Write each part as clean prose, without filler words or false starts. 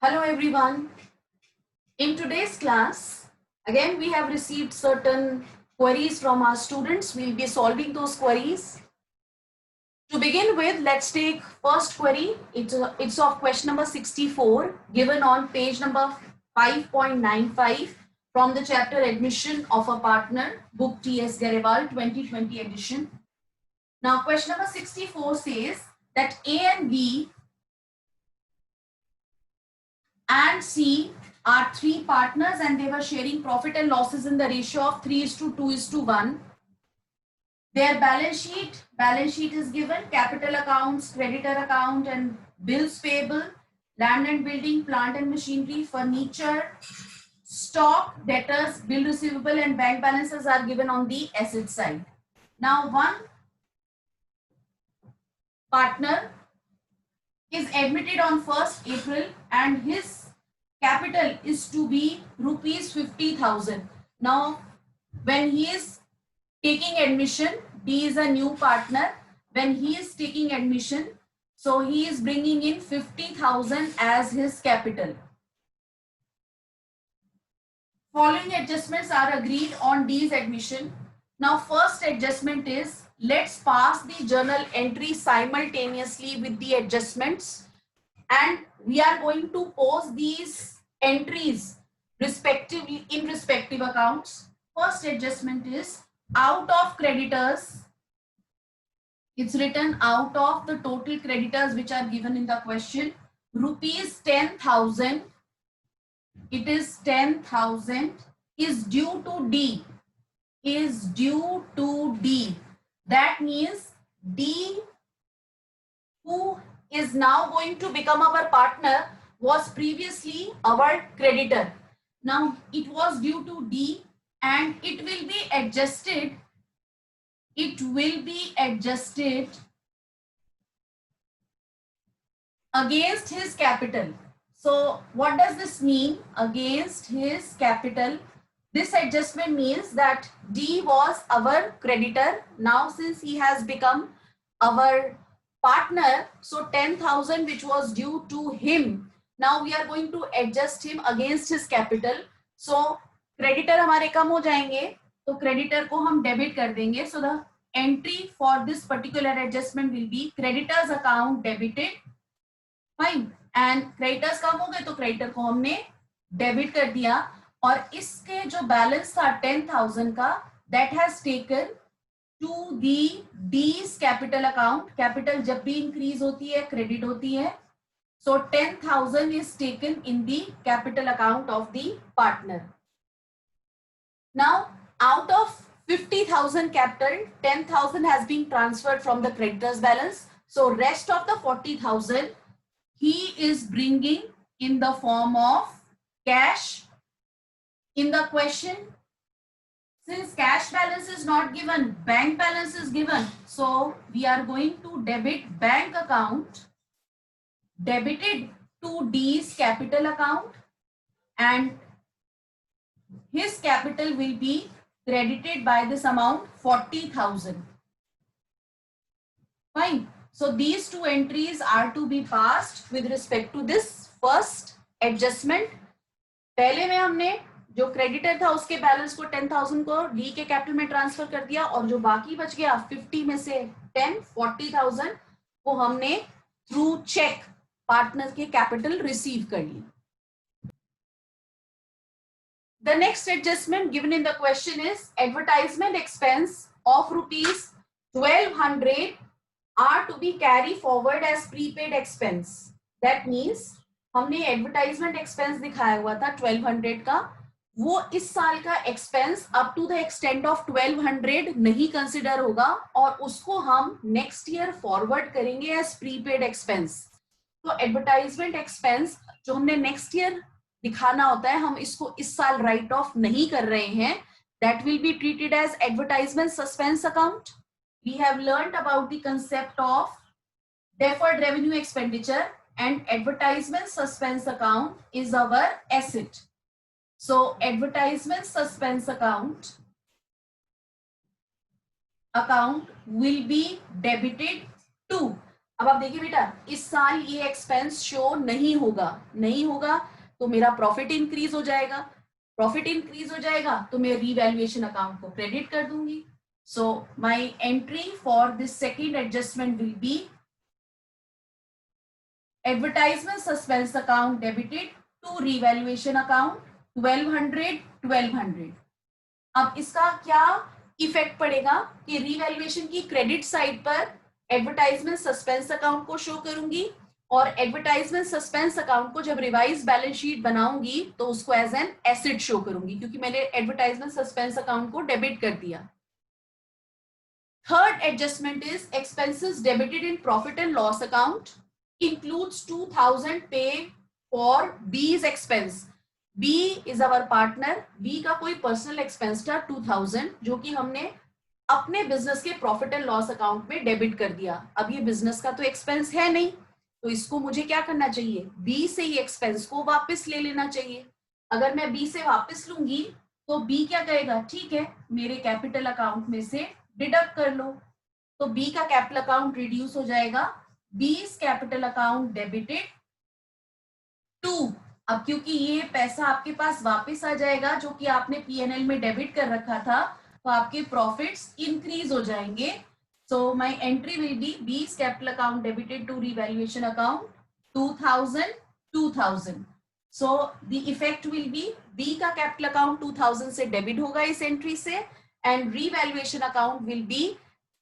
Hello everyone. In today's class, again we have received certain queries from our students. We'll be solving those queries. To begin with, let's take first query. It's of question number 64 given on page number 5.95 from the chapter Admission of a Partner, book T.S. Garewal 2020 edition. Now question number 64 says that A and B and C are three partners and they were sharing profit and losses in the ratio of 3:2:1. Their balance sheet is given, capital accounts, creditor account and bills payable, land and building, plant and machinery, furniture, stock, debtors, bill receivable and bank balances are given on the asset side. Now one partner is admitted on 1st April and his capital is to be rupees 50,000. Now, when he is taking admission, D is a new partner. When he is taking admission, so he is bringing in 50,000 as his capital. Following adjustments are agreed on D's admission. Now, first adjustment is let's pass the journal entry simultaneously with the adjustments. And we are going to post these entries respectively in respective accounts. First adjustment is out of creditors. It's written out of the total creditors which are given in the question. Rupees 10,000. It is 10,000 is due to D. Is due to D. That means D, who is now going to become our partner, was previously our creditor. Now it was due to D and it will be adjusted. It will be adjusted against his capital. So what does this mean? Against his capital. This adjustment means that D was our creditor. Now since he has become our partner, so 10,000 which was due to him, now we are going to adjust him against his capital. So creditor हमारे कम हो जाएंगे, तो creditor को हम debit कर देंगे. So the entry for this particular adjustment will be creditors account debited. Fine. And creditors कम हो गए तो creditor को हमने debit कर दिया और इसके जो balance था 10,000 का, that has taken to the D's capital account. Capital जब भी increase होती है credit होती है. So 10,000 is taken in the capital account of the partner. Now out of 50,000 capital, 10,000 has been transferred from the creditors balance. So rest of the 40,000 he is bringing in the form of cash. In the question, since cash balance is not given, bank balance is given. So we are going to debit bank account debited to D's capital account and his capital will be credited by this amount 40,000. Fine. So these two entries are to be passed with respect to this first adjustment. पहले में हमने जो creditor था उसके balance को 10,000 को D के capital में ट्रांसफर कर दिया और जो बाकी बच गया 50 में से 40,000 वो हमने थ्रू चेक पार्टनर के कैपिटल रिसीव कर ली. The next adjustment given in the question is advertisement expense of rupees 1,200 are to be carried forward as prepaid expense. That means हमने एडवर्टाइजमेंट एक्सपेंस दिखाया हुआ था 1200 का, वो इस साल का expense up to the extent of 1200 नहीं कंसिडर होगा और उसको हम नेक्स्ट ईयर फॉरवर्ड करेंगे एज प्रीपेड एक्सपेंस. तो एडवर्टाइजमेंट एक्सपेंस जो हमने नेक्स्ट ईयर दिखाना होता है, हम इसको इस साल राइट ऑफ नहीं कर रहे हैं. That will be treated as advertisement suspense account. We have learned about the concept of deferred revenue expenditure and advertisement suspense account is our asset. So advertisement suspense account will be debited to अब आप देखिए बेटा, इस साल ये expense show नहीं होगा, नहीं होगा तो मेरा प्रॉफिट इंक्रीज हो जाएगा, प्रॉफिट इंक्रीज हो जाएगा तो मैं रीवैल्यूएशन अकाउंट को क्रेडिट कर दूंगी. So my entry for this second adjustment will be advertisement suspense account debited to revaluation account 1200. अब इसका क्या इफेक्ट पड़ेगा कि रीवैल्यूएशन की क्रेडिट साइड पर एडवर्टाइजमेंट सस्पेंस अकाउंट को शो करूंगी और एडवर्टाइजमेंट सस्पेंस अकाउंट को जब रिवाइज बैलेंस शीट बनाऊंगी तो उसको एज एन एसेट शो करूंगी क्योंकि मैंने एडवर्टाइजमेंट सस्पेंस अकाउंट को डेबिट कर दिया. Third adjustment is expenses debited in profit and loss account includes 2000 pay for B's expense. B is our partner. B का कोई पर्सनल एक्सपेंस था 2000 जो कि हमने अपने बिजनेस के प्रॉफिट एंड लॉस अकाउंट में डेबिट कर दिया. अब ये बिजनेस का तो एक्सपेंस है नहीं तो इसको मुझे क्या करना चाहिए, बी से ही एक्सपेंस को वापस ले लेना चाहिए. अगर मैं बी से वापस लूंगी तो बी क्या कहेगा, ठीक है मेरे कैपिटल अकाउंट में से डिडक्ट कर लो. तो बी का कैपिटल अकाउंट रिड्यूस हो जाएगा, बी's कैपिटल अकाउंट डेबिटेड टू. अब क्योंकि ये पैसा आपके पास वापस आ जाएगा जो कि आपने पीएनएल में डेबिट कर रखा था तो आपके प्रॉफिट्स इंक्रीज हो जाएंगे. So my entry will be B's capital account debited to revaluation account 2000. So the effect will be B का कैपिटल अकाउंट 2000 से डेबिट होगा इस एंट्री से and revaluation account will be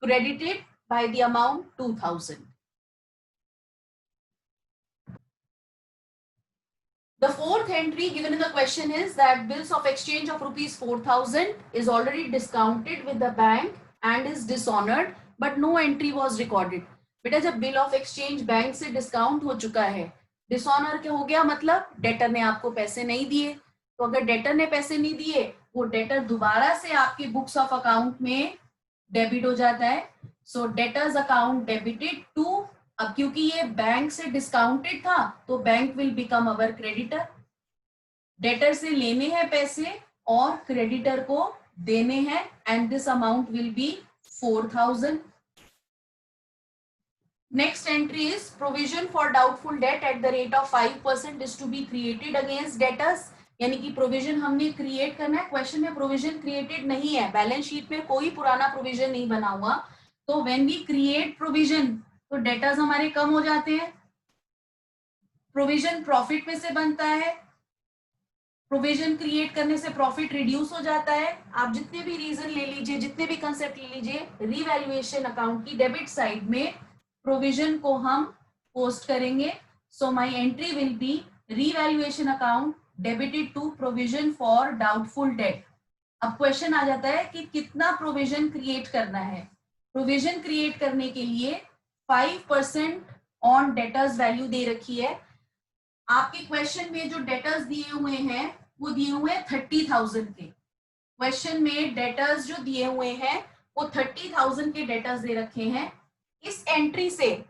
credited by the amount 2000. The fourth entry given in the question is that bills of exchange of rupees 4000 is already discounted with the bank and is dishonored but no entry was recorded. बेटा जब bill of exchange bank से discount हो चुका है, dishonour क्या हो गया, मतलब डेटर ने आपको पैसे नहीं दिए. तो अगर डेटर ने पैसे नहीं दिए वो डेटर दोबारा से आपके बुक्स ऑफ अकाउंट में डेबिट हो जाता है. So debtors account debited to. अब क्योंकि ये बैंक से डिस्काउंटेड था तो bank will become our creditor. Debtor से लेने हैं पैसे और क्रेडिटर को देने हैं and this amount will be 4000. Next entry is provision for doubtful debt at the rate of 5% is to be created against debtors. यानी कि प्रोविजन हमने क्रिएट करना है. क्वेश्चन में प्रोविजन क्रिएटेड नहीं है, बैलेंस शीट में कोई पुराना प्रोविजन नहीं बना हुआ. तो व्हेन वी क्रिएट प्रोविजन तो डेटर्स हमारे कम हो जाते हैं. प्रोविजन प्रॉफिट में से बनता है, प्रोविजन क्रिएट करने से प्रॉफिट रिड्यूस हो जाता है. आप जितने भी रीजन ले लीजिए, जितने भी कंसेप्ट ले लीजिए, रीवैल्यूएशन अकाउंट की डेबिट साइड में प्रोविजन को हम पोस्ट करेंगे. So my entry will be revaluation account debited to provision for doubtful debt. अब क्वेश्चन आ जाता है कि कितना प्रोविजन क्रिएट करना है. प्रोविजन क्रिएट करने के लिए 5% ऑन डेटर्स वैल्यू दे रखी है. आपके क्वेश्चन में जो डेटर्स दिए हुए हैं वो दिए हुए हैं 30,000 के. क्वेश्चन में डेटर्स जो दिए हुए हैं वो 30,000 के डेटर्स दे रखे हैं. इस एंट्री से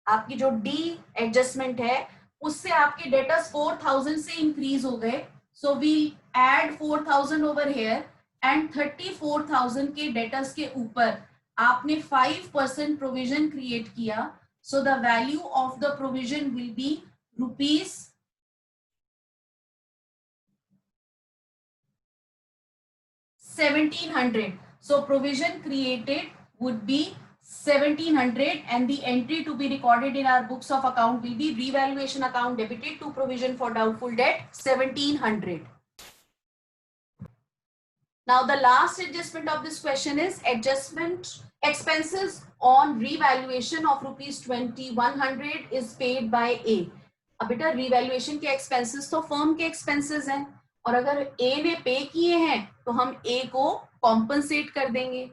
आपकी जो डी एडजस्टमेंट है उससे आपके डेटर्स 4,000 से इंक्रीज हो गए. So we add 4,000 over here and 34,000 के डेटर्स के ऊपर आपने 5% प्रोविजन क्रिएट किया. So the value of the provision will be rupees 1,700. So provision created would be 1,700 and the entry to be recorded in our books of account will be revaluation account debited to provision for doubtful debt 1,700. Now the last adjustment of this question is adjustment expenses on revaluation of rupees 2,100 is paid by A. अब बेटा revaluation के expenses तो firm के expenses हैं और अगर ए ने पे किए हैं तो हम ए को कॉम्पनसेट कर देंगे.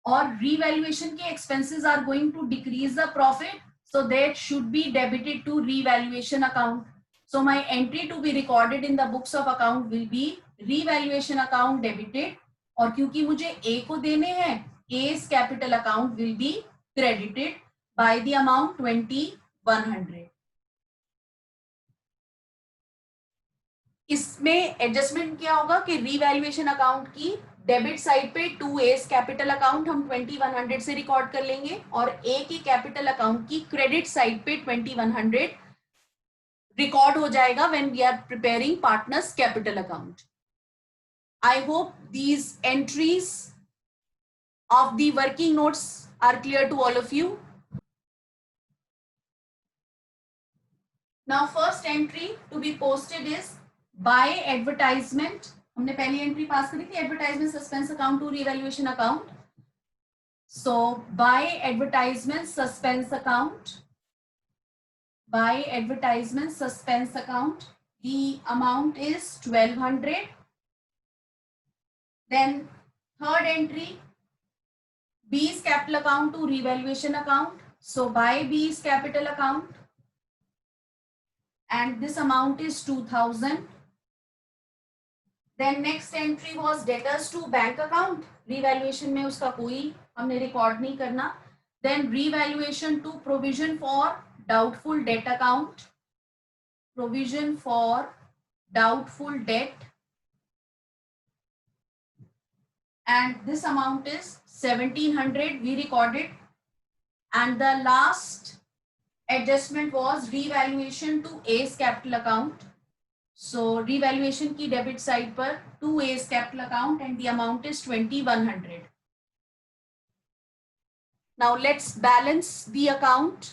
और रिवैल्यूएशन के expenses are going to decrease the profit so that should be debited to revaluation account. So my entry to be recorded in the books of account will be revaluation account debited. और क्योंकि मुझे A को देने हैं, A's capital account will be credited by the amount 2,100. इसमें adjustment क्या होगा कि रिवैल्यूएशन अकाउंट की डेबिट साइड पे 2A's कैपिटल अकाउंट हम 2100 से रिकॉर्ड कर लेंगे और A की कैपिटल अकाउंट की क्रेडिट साइड पे 2100 रिकॉर्ड हो जाएगा when we are preparing partners capital account. I hope these entries of the working notes are clear to all of you. Now first entry to be posted is by advertisement. हमने पहली entry pass करी थी, advertisement suspense account to revaluation account. So by advertisement suspense account, by advertisement suspense account, the amount is 1200. Then third entry, B's capital account to revaluation account. So by B's capital account, and this amount is 2000. Then next entry was debtors to bank account. Revaluation में उसका कोई हमने record नहीं करना. Then revaluation to provision for doubtful debt account. Provision for doubtful debt. And this amount is 1700. We recorded. And the last adjustment was revaluation to A's capital account. So revaluation की debit side पर 2A's capital account and the amount is 2100. Now let's balance the account.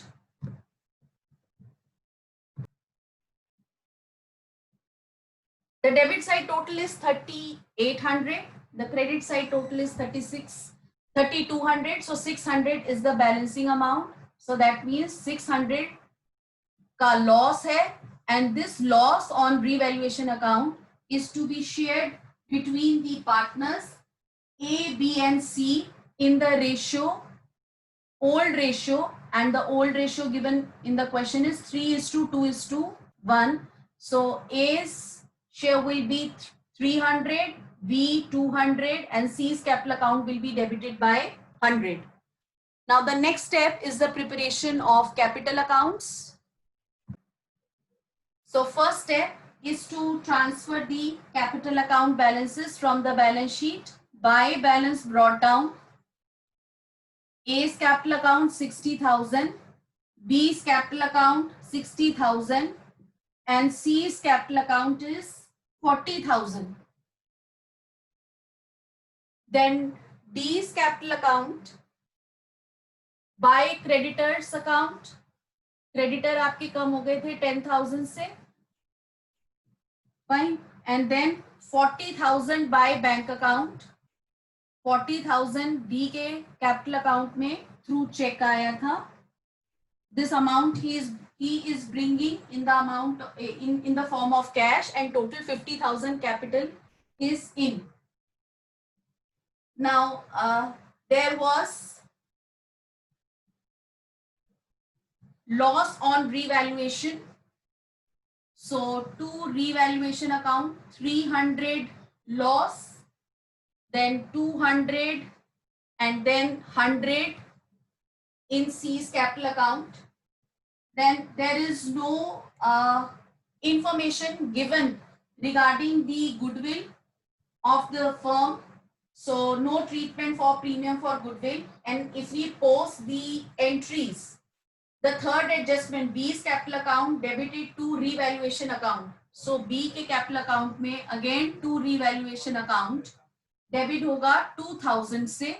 The debit side total is 3800. The credit side total is 3200. So 600 is the balancing amount. So that means 600 का loss है. And this loss on revaluation account is to be shared between the partners A, B, and C in the ratio, old ratio, and the old ratio given in the question is 3:2:1. So A's share will be 300, B 200, and C's capital account will be debited by 100. Now the next step is the preparation of capital accounts. So first step is to transfer the capital account balances from the balance sheet by balance brought down. A's capital account 60,000, B's capital account 60,000, and C's capital account is 40,000. Then D's capital account by creditors account. Creditor आपके कम हो गए थे 10,000 से. Fine. And then 40,000 by bank account. 40,000 D के capital account में through check आया था. This amount he is bringing in the amount in the form of cash, and total 50,000 capital is in. Now there was loss on revaluation. So to revaluation account 300 loss, then 200, and then 100 in C's capital account. Then there is no information given regarding the goodwill of the firm. So no treatment for premium for goodwill. And if we post the entries, the third adjustment, B's capital account debited to revaluation account. So B के capital account में again to revaluation account debit होगा 2000 से.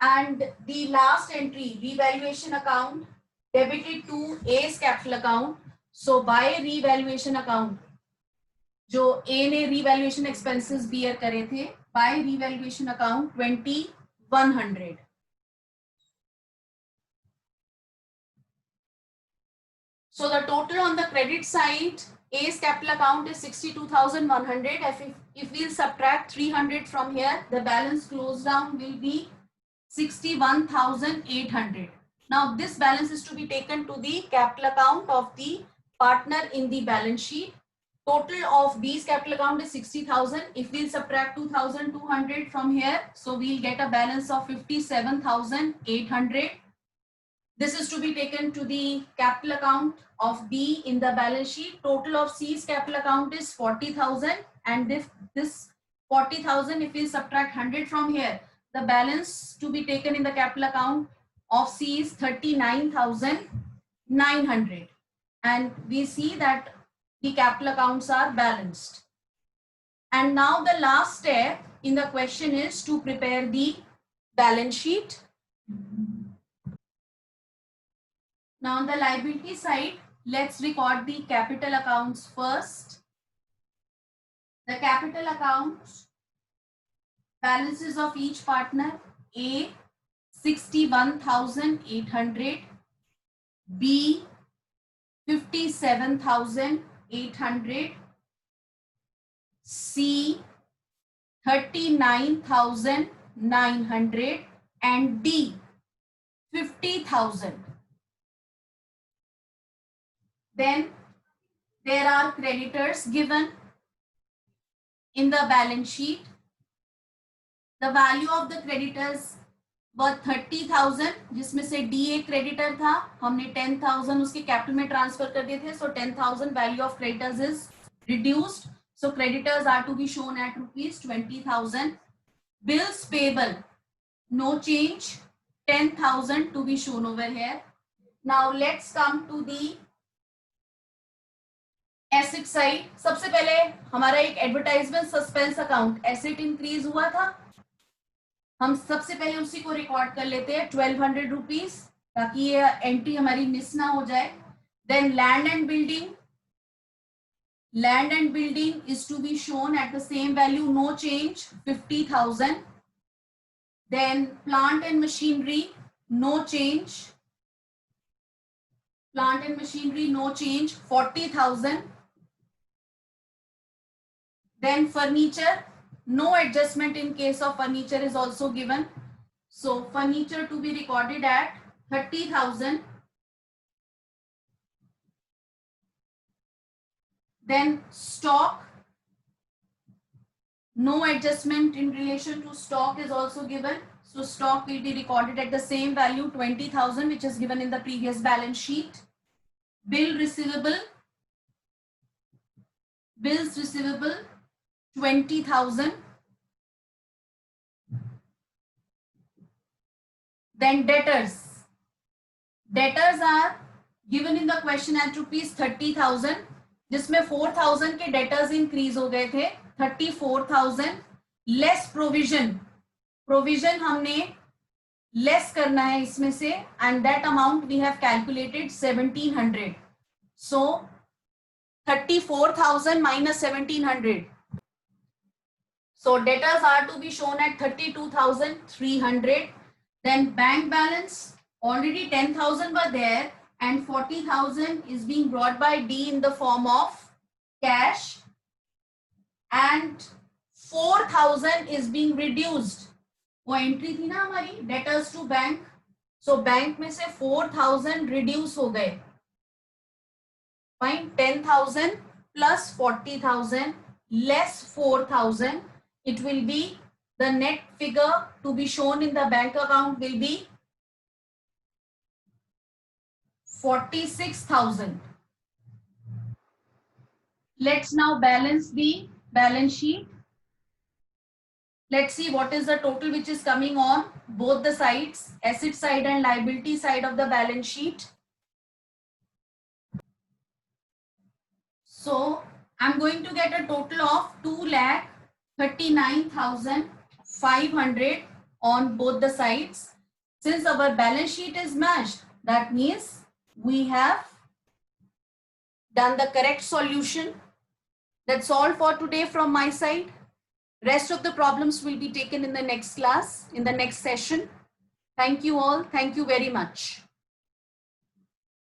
And the last entry, revaluation account debited to A's capital account. So by revaluation account, जो A ने revaluation expenses bear करे थे, by revaluation account 2100. So the total on the credit side, A's capital account is 62,100. If we'll subtract 300 from here, the balance closed down will be 61,800. Now this balance is to be taken to the capital account of the partner in the balance sheet. Total of B's capital account is 60,000. If we'll subtract 2,200 from here, so we'll get a balance of 57,800. This is to be taken to the capital account of B in the balance sheet. Total of C's capital account is 40,000, and this 40,000. If we subtract 100 from here, the balance to be taken in the capital account of C is 39,900. And we see that the capital accounts are balanced. And now the last step in the question is to prepare the balance sheet. Now on the liability side, let's record the capital accounts first. The capital accounts, balances of each partner: A 61,800, B 57,800, C 39,900, and D 50,000. Then there are creditors given in the balance sheet. The value of the creditors was 30,000, जिसमें से D एक creditor था, हमने 10,000 उसके capital में transfer कर दिए थे. So 10,000 value of creditors is reduced. So creditors are to be shown at rupees 20,000. Bills payable, no change, 10,000 to be shown over here. Now let's come to the asset side. सबसे पहले हमारा एक advertisement suspense account asset increase हुआ था, हम सबसे पहले उसी को रिकॉर्ड कर लेते हैं 1200 रुपीज, ताकि ये एंट्री हमारी मिस ना हो जाए. Then land and building is to be shown at the same value, no change, 50,000. Then plant and machinery, no change, plant and machinery no change, 40,000. Then furniture, no adjustment in case of furniture is also given. So furniture to be recorded at 30,000. Then stock, no adjustment in relation to stock is also given. So stock will be recorded at the same value, 20,000, which is given in the previous balance sheet. Bills receivable, 20,000. Then debtors are given in the question at rupees 30,000, जिसमें 4,000 के debtors increase हो गए थे, 34,000. Less provision हमने less करना है इसमें से, and that amount we have calculated 1,700. सो 34,000 minus 1,700. So debtors are to be shown at 32,300. Then bank balance, already 10,000 were there, and 40,000 is being brought by D in the form of cash, and 4,000 is being reduced. वो entry थी ना हमारी debtors to bank, so bank में से 4,000 reduce हो गए. Fine, 10,000 plus 40,000 less 4,000, it will be the net figure to be shown in the bank account will be 46,000. Let's now balance the balance sheet. Let's see what is the total which is coming on both the sides, asset side and liability side of the balance sheet. So I'm going to get a total of 2,39,500 on both the sides. Since our balance sheet is matched, that means we have done the correct solution. That's all for today from my side. Rest of the problems will be taken in the next class, in the next session. Thank you all. Thank you very much.